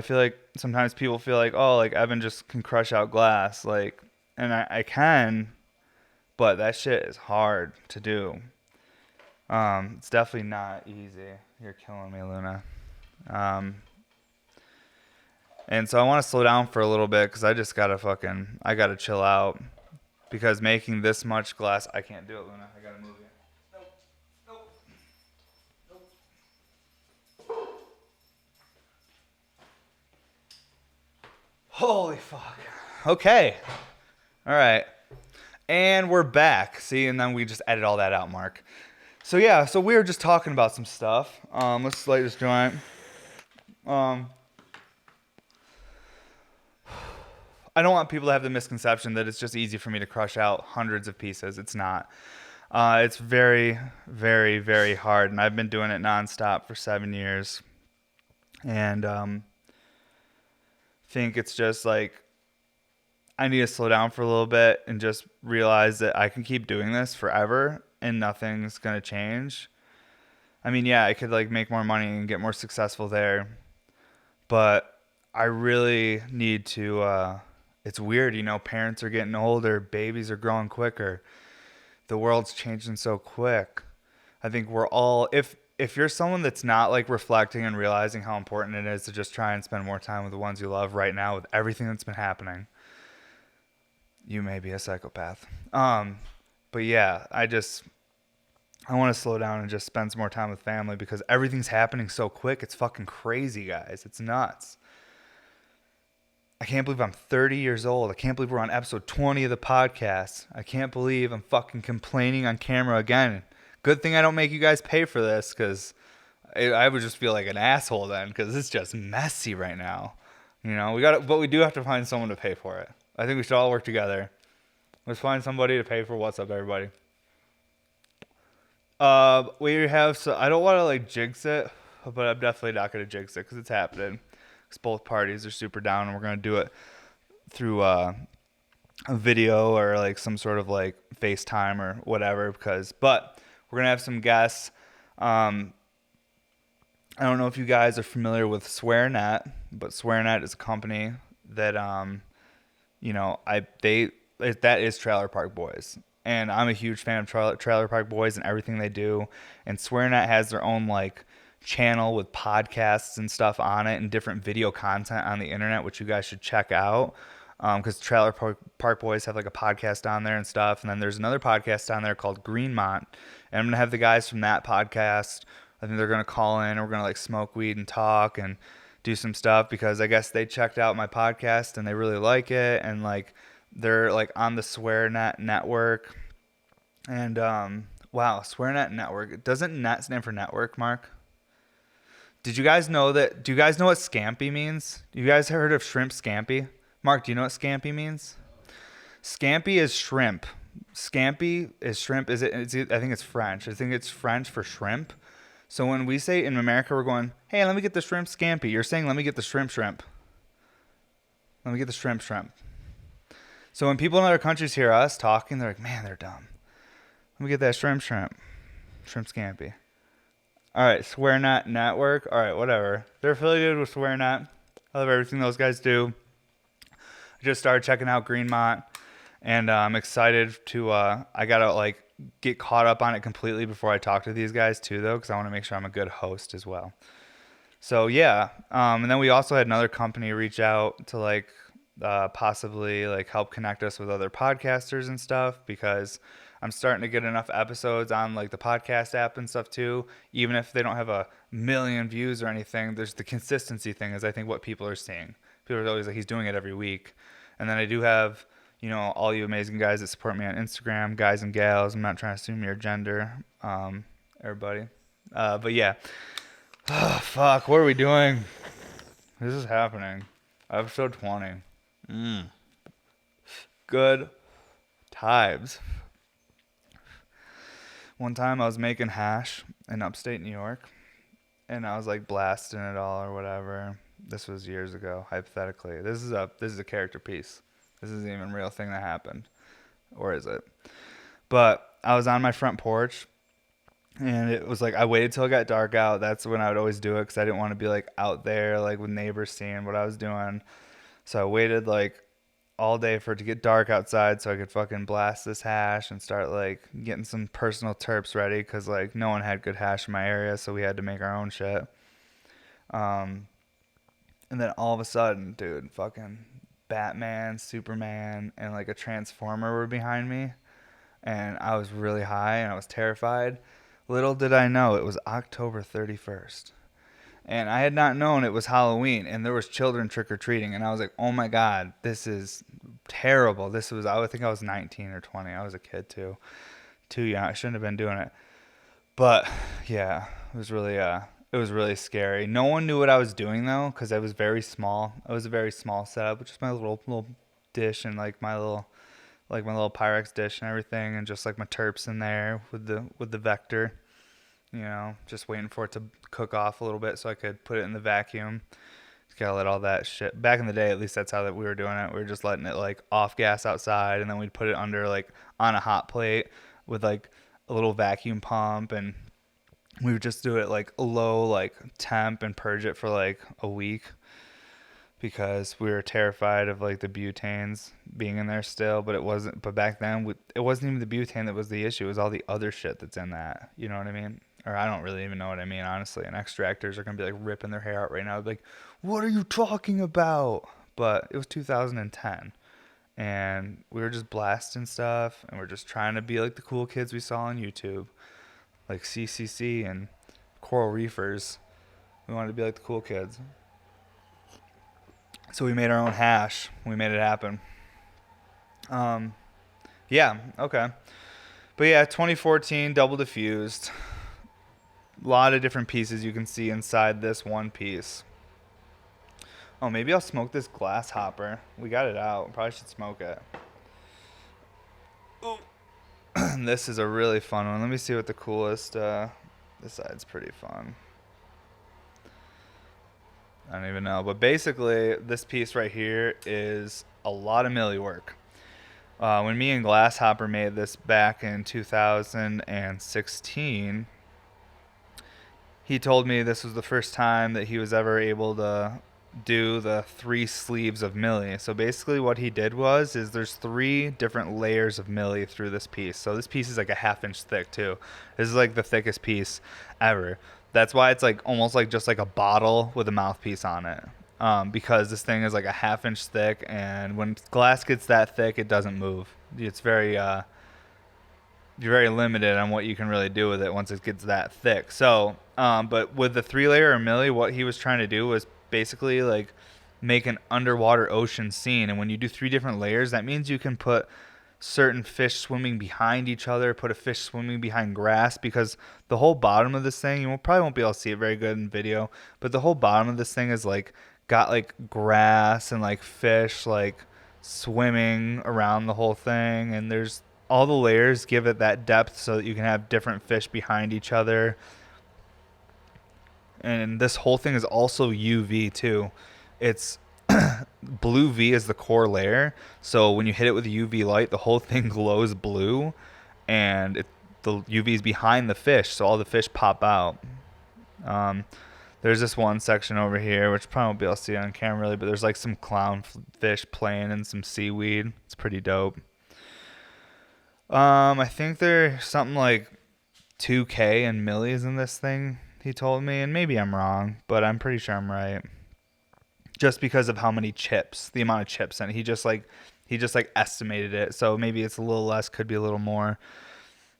feel like sometimes people feel like, oh, like Evan just can crush out glass, like, and I can, but that shit is hard to do. It's definitely not easy. You're killing me, Luna. And so I want to slow down for a little bit because I gotta chill out because making this much glass, I can't do it, Luna. I gotta move you. Nope. Holy fuck. Okay. All right. And we're back. See, and then we just edit all that out, Mark. So yeah, so we were just talking about some stuff. Let's light this joint. I don't want people to have the misconception that it's just easy for me to crush out hundreds of pieces. It's not. It's very, very, very hard, and I've been doing it nonstop for 7 years. And think it's just like I need to slow down for a little bit and just realize that I can keep doing this forever and nothing's going to change. I mean, yeah, I could like make more money and get more successful there, but I really need to it's weird, you know, parents are getting older, babies are growing quicker. The world's changing so quick. I think we're all if you're someone that's not like reflecting and realizing how important it is to just try and spend more time with the ones you love right now with everything that's been happening, you may be a psychopath. But yeah, I want to slow down and just spend some more time with family because everything's happening so quick. It's fucking crazy, guys. It's nuts. I can't believe I'm 30 years old. I can't believe we're on episode 20 of the podcast. I can't believe I'm fucking complaining on camera again. Good thing I don't make you guys pay for this because I would just feel like an asshole then because it's just messy right now. You know, but we do have to find someone to pay for it. I think we should all work together. Let's find somebody to pay for what's up, everybody. We have, so I don't want to like jinx it, but I'm definitely not going to jinx it because it's happening. Because both parties are super down and we're going to do it through a video or like some sort of like FaceTime or whatever. But we're going to have some guests. I don't know if you guys are familiar with SwearNet, but SwearNet is a company that, you know, that is Trailer Park Boys. And I'm a huge fan of Trailer Park Boys and everything they do. And SwearNet has their own like channel with podcasts and stuff on it and different video content on the internet, which you guys should check out. Because Trailer Park Boys have like a podcast on there and stuff. And then there's another podcast on there called Greenmont. And I'm going to have the guys from that podcast. I think they're going to call in and we're going to like smoke weed and talk and do some stuff because I guess they checked out my podcast and they really like it. And like, they're like on the SwearNet network. And wow, SwearNet network. Doesn't net stand for network, Mark? Did you guys know that? Do you guys know what scampi means? You guys heard of shrimp scampi? Mark, do you know what scampi means? Scampi is shrimp. Scampi is shrimp. I think it's French. I think it's French for shrimp. So when we say in America, we're going, hey, let me get the shrimp scampi. You're saying, let me get the shrimp. Let me get the shrimp. So when people in other countries hear us talking, they're like, man, they're dumb. Let me get that shrimp scampi. All right, SwearNet network. All right, whatever. They're affiliated with SwearNet. I love everything those guys do. I just started checking out Greenmont, and I'm excited to. I gotta like get caught up on it completely before I talk to these guys too, though, because I want to make sure I'm a good host as well. So yeah, and then we also had another company reach out to like. Possibly like help connect us with other podcasters and stuff because I'm starting to get enough episodes on like the podcast app and stuff too. Even if they don't have a million views or anything, there's the consistency thing is I think what people are seeing. People are always like, he's doing it every week. And then I do have, you know, all you amazing guys that support me on Instagram, guys and gals. I'm not trying to assume your gender, everybody. But yeah. Oh, fuck. What are we doing? This is happening. Episode 20. Good times. One time I was making hash in upstate New York and I was like blasting it all or whatever. This was years ago, hypothetically. This is a character piece. This isn't even a real thing that happened. Or is it? But I was on my front porch and it was like I waited till it got dark out. That's when I would always do it because I didn't want to be like out there like with neighbors seeing what I was doing. So I waited like all day for it to get dark outside so I could fucking blast this hash and start like getting some personal terps ready because like no one had good hash in my area, so we had to make our own shit. And then all of a sudden, dude, fucking Batman, Superman, and like a Transformer were behind me. And I was really high and I was terrified. Little did I know it was October 31st. And I had not known it was Halloween, and there was children trick-or-treating, and I was like, oh my God, this is terrible. I think I was 19 or 20. I was a kid too young. I shouldn't have been doing it. But yeah, it was really scary. No one knew what I was doing though, because I was very small. It was a very small setup, which is my little dish and like my little Pyrex dish and everything, and just like my terps in there with the Vector. You know, just waiting for it to cook off a little bit so I could put it in the vacuum Gotta let all that shit. Back in the day, at least that's how that we were doing it. We were just letting it like off gas outside, and then we'd put it under like on a hot plate with like a little vacuum pump, and we would just do it like low like temp and purge it for like a week because we were terrified of like the butanes being in there still. But it wasn't. But back then, it wasn't even the butane that was the issue. It was all the other shit that's in that. You know what I mean? Or I don't really even know what I mean, honestly. And extractors are gonna be like ripping their hair out right now. Like, what are you talking about? But it was 2010, and we were just blasting stuff, and we're just trying to be like the cool kids we saw on YouTube, like CCC and Coral Reefers. We wanted to be like the cool kids. So we made our own hash. We made it happen. Yeah, okay. But yeah, 2014 double diffused. A lot of different pieces you can see inside this one piece. Oh, maybe I'll smoke this glass hopper. We got it out. Probably should smoke it. Ooh. This is a really fun one. Let me see what the coolest. This side's pretty fun. I don't even know. But basically, this piece right here is a lot of milli work. When me and Glasshopper made this back in 2016, he told me this was the first time that he was ever able to do the 3 sleeves of milli. So basically what he did is there's 3 different layers of milli through this piece. So this piece is like a 1/2 inch thick too. This is like the thickest piece ever. That's why it's like almost like just like a bottle with a mouthpiece on it. Because this thing is like a 1/2 inch thick, and when glass gets that thick, it doesn't move. It's very you're very limited on what you can really do with it once it gets that thick. So, but with the 3-layer milli, what he was trying to do was basically like make an underwater ocean scene. And when you do 3 different layers, that means you can put certain fish swimming behind each other, put a fish swimming behind grass, because the whole bottom of this thing, you probably won't be able to see it very good in video, but the whole bottom of this thing is like got like grass and like fish like swimming around the whole thing, and there's all the layers give it that depth so that you can have different fish behind each other. And this whole thing is also UV too. It's blue V is the core layer, so when you hit it with UV light, the whole thing glows blue, and the UV is behind the fish, so all the fish pop out. There's this one section over here, which probably won't be able to see on camera really, but there's like some clownfish playing in some seaweed. It's pretty dope. I think there's something like 2K in millis in this thing, he told me, and maybe I'm wrong, but I'm pretty sure I'm right. Just because of how many chips, the amount of chips in it. He just like estimated it, so maybe it's a little less, could be a little more.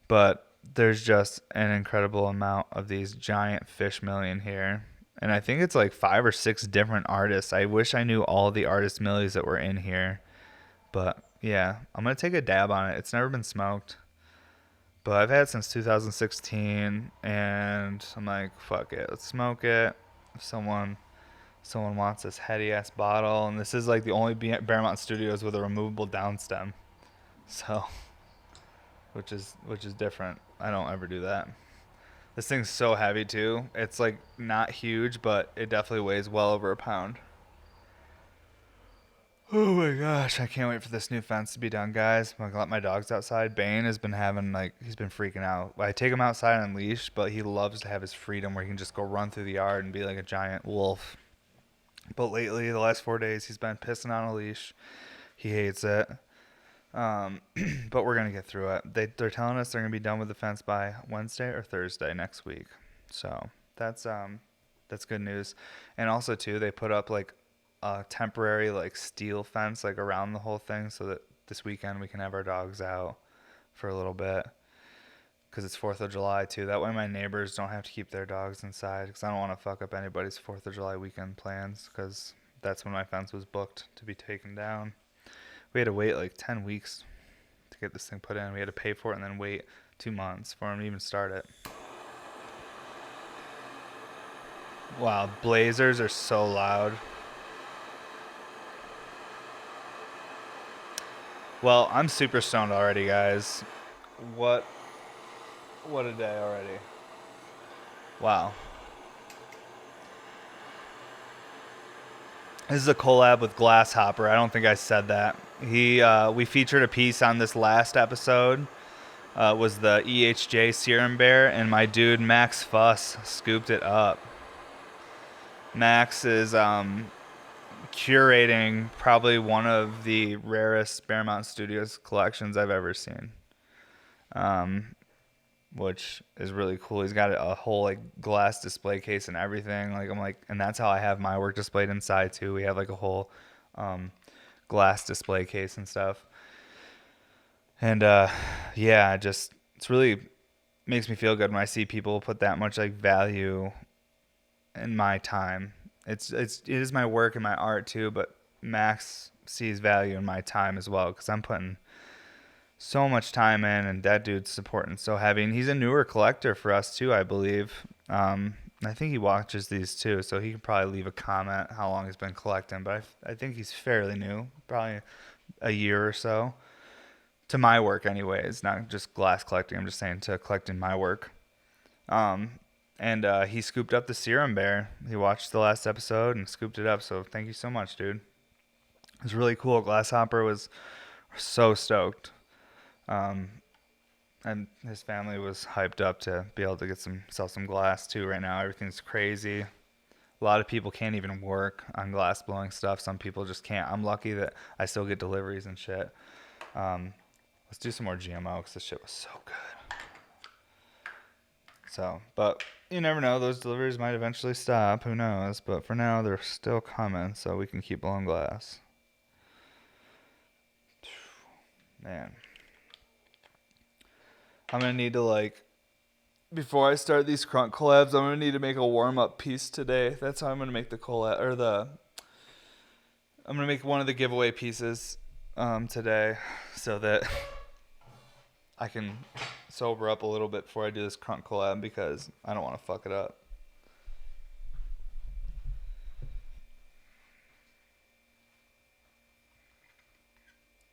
But there's just an incredible amount of these giant fish milli in here. And I think it's like 5 or 6 different artists. I wish I knew all the artist millis that were in here. But yeah, I'm going to take a dab on it. It's never been smoked. But I've had it since 2016, and I'm like, fuck it, let's smoke it. If someone wants this heady ass bottle, and this is like the only Bear Mountain Studios with a removable downstem. So, which is different. I don't ever do that. This thing's so heavy too. It's like not huge, but it definitely weighs well over a pound. Oh my gosh, I can't wait for this new fence to be done, guys. I'm gonna let my dogs outside. Bane has been he's been freaking out. I take him outside on leash, but he loves to have his freedom where he can just go run through the yard and be like a giant wolf. But lately, the last 4 days, he's been pissing on a leash. He hates it. But we're gonna get through it. They're telling us they're gonna be done with the fence by Wednesday or Thursday next week. So that's good news. And also too, they put up like a temporary like steel fence like around the whole thing so that this weekend we can have our dogs out for a little bit, because it's 4th of July too. That way my neighbors don't have to keep their dogs inside, because I don't want to fuck up anybody's 4th of July weekend plans, because that's when my fence was booked to be taken down. We had to wait like 10 weeks to get this thing put in. We had to pay for it and then wait 2 months for them to even start it. Wow, blazers are so loud. Well, I'm super stoned already, guys. What a day already. Wow. This is a collab with Glasshopper. I don't think I said that. We featured a piece on this last episode. Was the EHJ Serum Bear, and my dude Max Fuss scooped it up. Max is curating probably one of the rarest Paramount Studios collections I've ever seen, which is really cool. He's got a whole like glass display case and everything. Like I'm like, and that's how I have my work displayed inside too. We have like a whole glass display case and stuff. And yeah, just it's really makes me feel good when I see people put that much like value in my time. It is my work and my art too, but Max sees value in my time as well because I'm putting so much time in, and that dude's supporting so heavy. And he's a newer collector for us too, I believe. I think he watches these too, so he can probably leave a comment how long he's been collecting. But I think he's fairly new, probably a year or so. To my work anyways, not just glass collecting. I'm just saying to collecting my work. And he scooped up the Serum Bear. He watched the last episode and scooped it up. So thank you so much, dude. It was really cool. Glasshopper was so stoked. And his family was hyped up to be able to sell some glass too right now. Everything's crazy. A lot of people can't even work on glass blowing stuff. Some people just can't. I'm lucky that I still get deliveries and shit. Let's do some more GMO because this shit was so good. So, but you never know. Those deliveries might eventually stop. Who knows? But for now, they're still coming, so we can keep blowing glass. Man. I'm going to need to, before I start these crunk collabs, I'm going to need to make a warm-up piece today. That's how I'm going to make the collab, I'm going to make one of the giveaway pieces today so that I can sober up a little bit before I do this crunk collab because I don't want to fuck it up.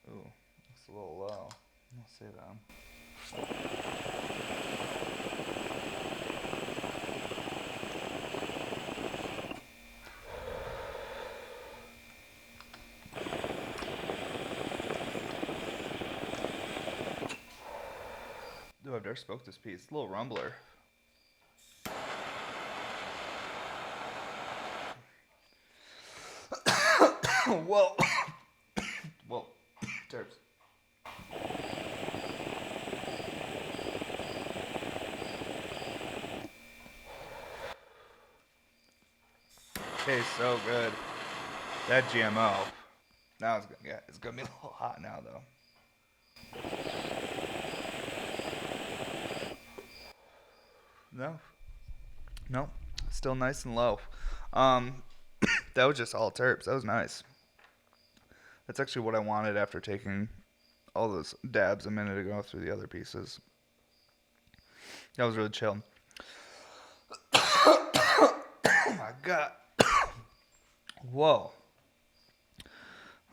Ooh, it's a little low. I'll say that. Ooh, I've never smoked this piece. It's a little rumbler. Whoa. Whoa. Terps. Tastes so good. That GMO. Now it's gonna be a little hot now though. No, still nice and low. That was just all terps. That was nice. That's actually what I wanted after taking all those dabs a minute ago through the other pieces. That was really chill. Oh my god. Whoa.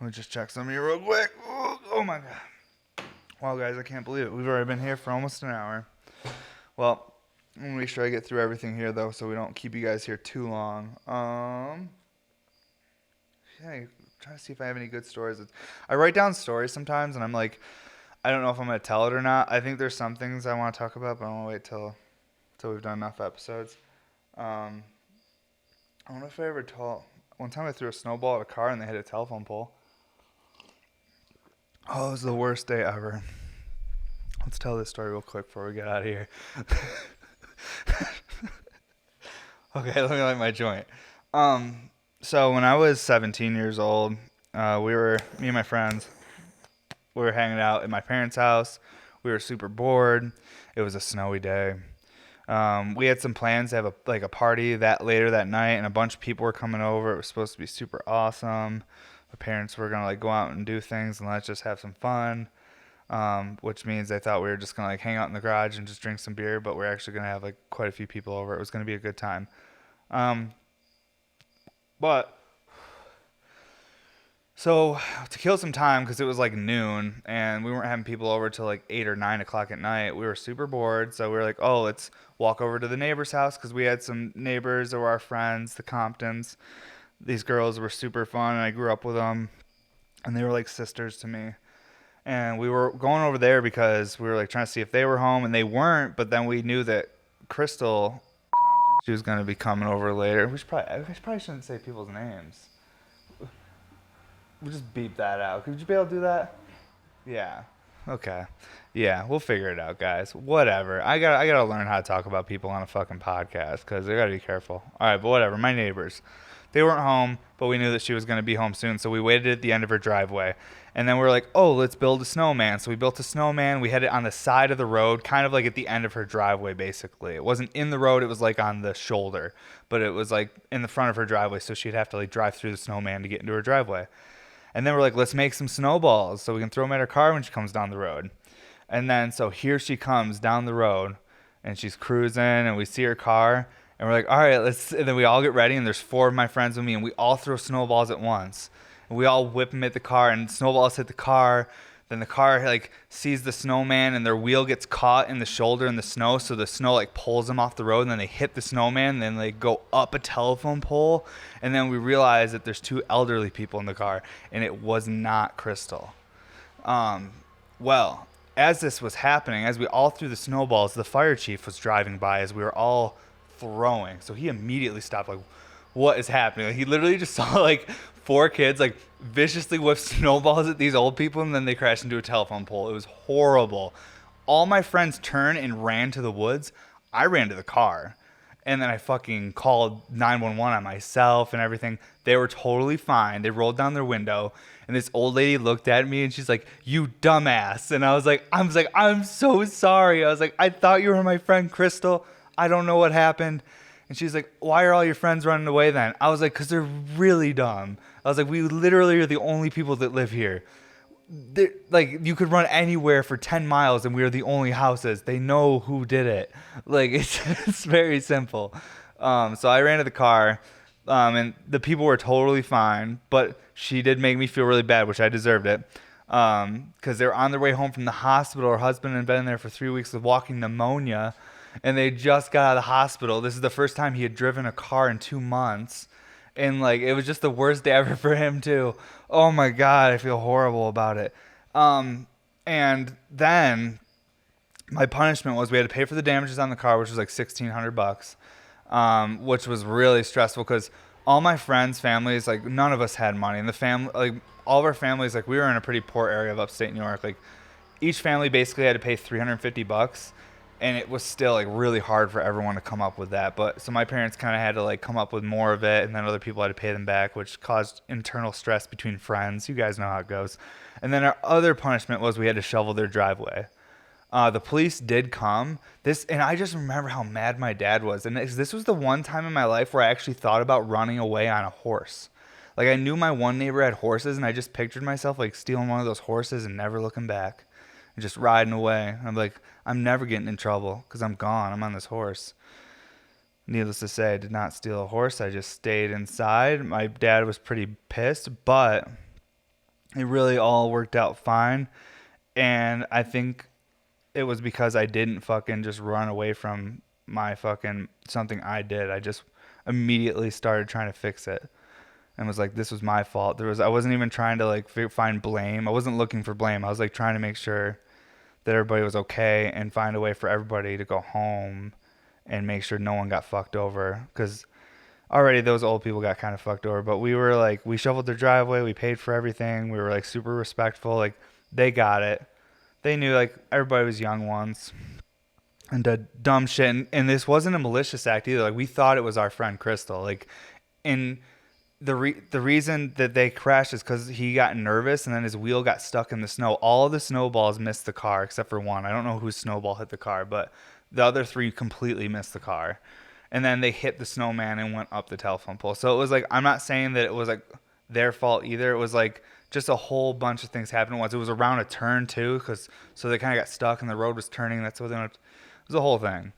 Let me just check some here real quick. Oh my god. Wow, guys, I can't believe it. We've already been here for almost an hour. Well, I'm going to make sure I get through everything here, though, so we don't keep you guys here too long. Yeah, trying to see if I have any good stories. I write down stories sometimes, and I'm like, I don't know if I'm going to tell it or not. I think there's some things I want to talk about, but I want to wait till we've done enough episodes. I don't know if I ever told. One time I threw a snowball at a car, and they hit a telephone pole. Oh, it was the worst day ever. Let's tell this story real quick before we get out of here. Okay, let me light my joint. So when I was 17 years old, me and my friends, we were hanging out at my parents' house. We were super bored. It was a snowy day. We had some plans to have a party later that night, and a bunch of people were coming over. It was supposed to be super awesome. My parents were gonna go out and do things and let's just have some fun. Which means they thought we were just gonna hang out in the garage and just drink some beer, but we're actually gonna have quite a few people over. It was gonna be a good time. But so to kill some time, because it was noon and we weren't having people over till 8 or 9 o'clock at night, we were super bored. So we were like, oh, let's walk over to the neighbor's house, because we had some neighbors that were our friends, the Comptons. These girls were super fun, and I grew up with them, and they were like sisters to me. And we were going over there because we were like trying to see if they were home, and they weren't. But then we knew that Crystal, she was gonna be coming over later. I probably shouldn't say people's names. We'll just beep that out. Could you be able to do that? Yeah. Okay. Yeah, we'll figure it out, guys. Whatever. I gotta learn how to talk about people on a fucking podcast because I gotta be careful. All right, but whatever. My neighbors, they weren't home, but we knew that she was gonna be home soon, so we waited at the end of her driveway, and then we were like, oh, let's build a snowman. So we built a snowman. We had it on the side of the road, kind of like at the end of her driveway, basically. It wasn't in the road. It was like on the shoulder, but it was like in the front of her driveway, so she'd have to like drive through the snowman to get into her driveway. And then we're like, let's make some snowballs so we can throw them at her car when she comes down the road. And then so here she comes down the road, and she's cruising, and we see her car, and we're like, all right, let's. And then we all get ready, and there's 4 of my friends with me, and we all throw snowballs at once. And we all whip them at the car, and snowballs hit the car. Then the car like sees the snowman, and their wheel gets caught in the shoulder in the snow, so the snow like pulls them off the road, and then they hit the snowman, and then they go up a telephone pole, and then we realize that there's 2 elderly people in the car, and it was not Crystal. Well, as this was happening, as we all threw the snowballs, the fire chief was driving by as we were all throwing, so he immediately stopped, like, what is happening? Like, he literally just saw like 4 kids like viciously whip snowballs at these old people, and then they crashed into a telephone pole. It was horrible. All my friends turned and ran to the woods. I ran to the car, and then I fucking called 911 on myself and everything. They were totally fine. They rolled down their window, and this old lady looked at me, and she's like, "You dumbass!" And I was like, "I'm so sorry." I was like, "I thought you were my friend Crystal. I don't know what happened." And she's like, "Why are all your friends running away then?" I was like, "'Cause they're really dumb." I was like, "We literally are the only people that live here. Like, you could run anywhere for 10 miles and we are the only houses. They know who did it." Like, it's very simple. So I ran to the car, and the people were totally fine, but she did make me feel really bad, which I deserved it. 'Cause they were on their way home from the hospital. Her husband had been in there for 3 weeks with walking pneumonia, and they just got out of the hospital. This is the first time he had driven a car in 2 months. And like, it was just the worst day ever for him too. Oh my God, I feel horrible about it. And then my punishment was we had to pay for the damages on the car, which was like $1,600, which was really stressful because all my friends' families, like none of us had money. And the family, like all of our families, like we were in a pretty poor area of upstate New York. Like each family basically had to pay $350. And it was still like really hard for everyone to come up with that. But so my parents kind of had to like come up with more of it, and then other people had to pay them back, which caused internal stress between friends. You guys know how it goes. And then our other punishment was we had to shovel their driveway. The police did come. And I just remember how mad my dad was. And this was the one time in my life where I actually thought about running away on a horse. Like, I knew my one neighbor had horses, and I just pictured myself like stealing one of those horses and never looking back. And just riding away. I'm like, I'm never getting in trouble because I'm gone. I'm on this horse. Needless to say, I did not steal a horse. I just stayed inside. My dad was pretty pissed, but it really all worked out fine. And I think it was because I didn't fucking just run away from my fucking something I did. I just immediately started trying to fix it. And was like, this was my fault. I wasn't even trying to like find blame. I wasn't looking for blame. I was like trying to make sure that everybody was okay and find a way for everybody to go home and make sure no one got fucked over. Because already those old people got kind of fucked over. But we were like, we shoveled their driveway. We paid for everything. We were like super respectful. Like, they got it. They knew like everybody was young once and did dumb shit. And this wasn't a malicious act either. Like, we thought it was our friend Crystal. Like, in the reason that they crashed is because he got nervous and then his wheel got stuck in the snow. All of the snowballs missed the car except for one. I don't know whose snowball hit the car, but the other 3 completely missed the car. And then they hit the snowman and went up the telephone pole. So it was like, I'm not saying that it was like their fault either. It was like just a whole bunch of things happened at once. It was around a turn too, so they kind of got stuck and the road was turning. That's what they went. It was a whole thing.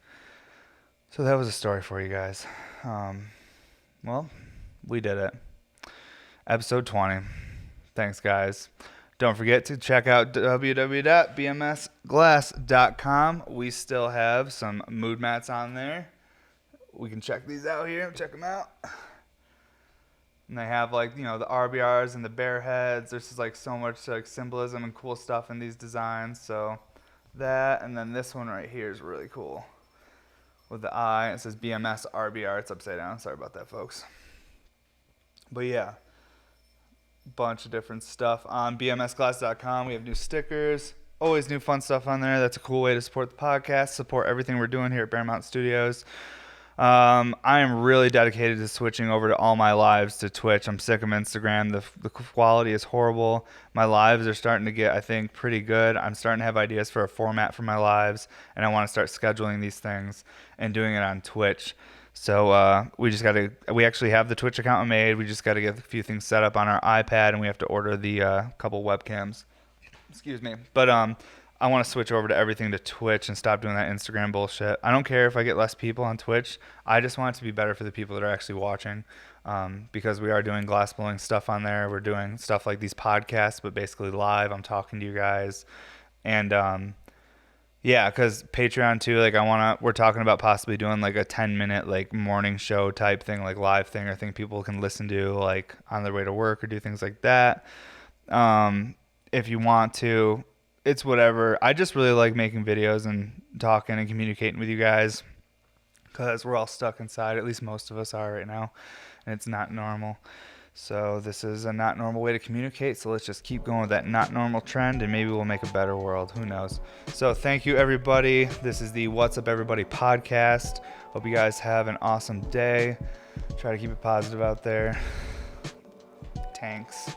So that was a story for you guys. Well, we did it. Episode 20. Thanks, guys. Don't forget to check out www.bmsglass.com. We still have some mood mats on there. We can check these out here. Check them out. And they have like, you know, the RBRs and the bear heads. There's just like so much like symbolism and cool stuff in these designs. So that, and then this one right here is really cool. With the eye, it says BMS RBR. It's upside down. Sorry about that, folks. But yeah, bunch of different stuff on bmsglass.com. We have new stickers. Always new fun stuff on there. That's a cool way to support the podcast, support everything we're doing here at Bear Mountain Studios. I am really dedicated to switching over to all my lives to Twitch. I'm sick of Instagram. The quality is horrible. My lives are starting to get, I think, pretty good. I'm starting to have ideas for a format for my lives, and I want to start scheduling these things and doing it on Twitch. So we actually have the Twitch account made. We just got to get a few things set up on our iPad, and we have to order the couple webcams. Excuse me. But I want to switch over to everything to Twitch and stop doing that Instagram bullshit. I don't care if I get less people on Twitch. I just want it to be better for the people that are actually watching, because we are doing glass blowing stuff on there. We're doing stuff like these podcasts, but basically live. I'm talking to you guys. And yeah, because Patreon too, like we're talking about possibly doing like a 10-minute like morning show type thing, like live thing or thing people can listen to like on their way to work or do things like that. If you want to, it's whatever. I just really like making videos and talking and communicating with you guys, because we're all stuck inside. At least most of us are right now, and it's not normal. So this is a not normal way to communicate. So let's just keep going with that not normal trend, and maybe we'll make a better world. Who knows? So thank you, everybody. This is the What's Up Everybody podcast. Hope you guys have an awesome day. Try to keep it positive out there. Tanks.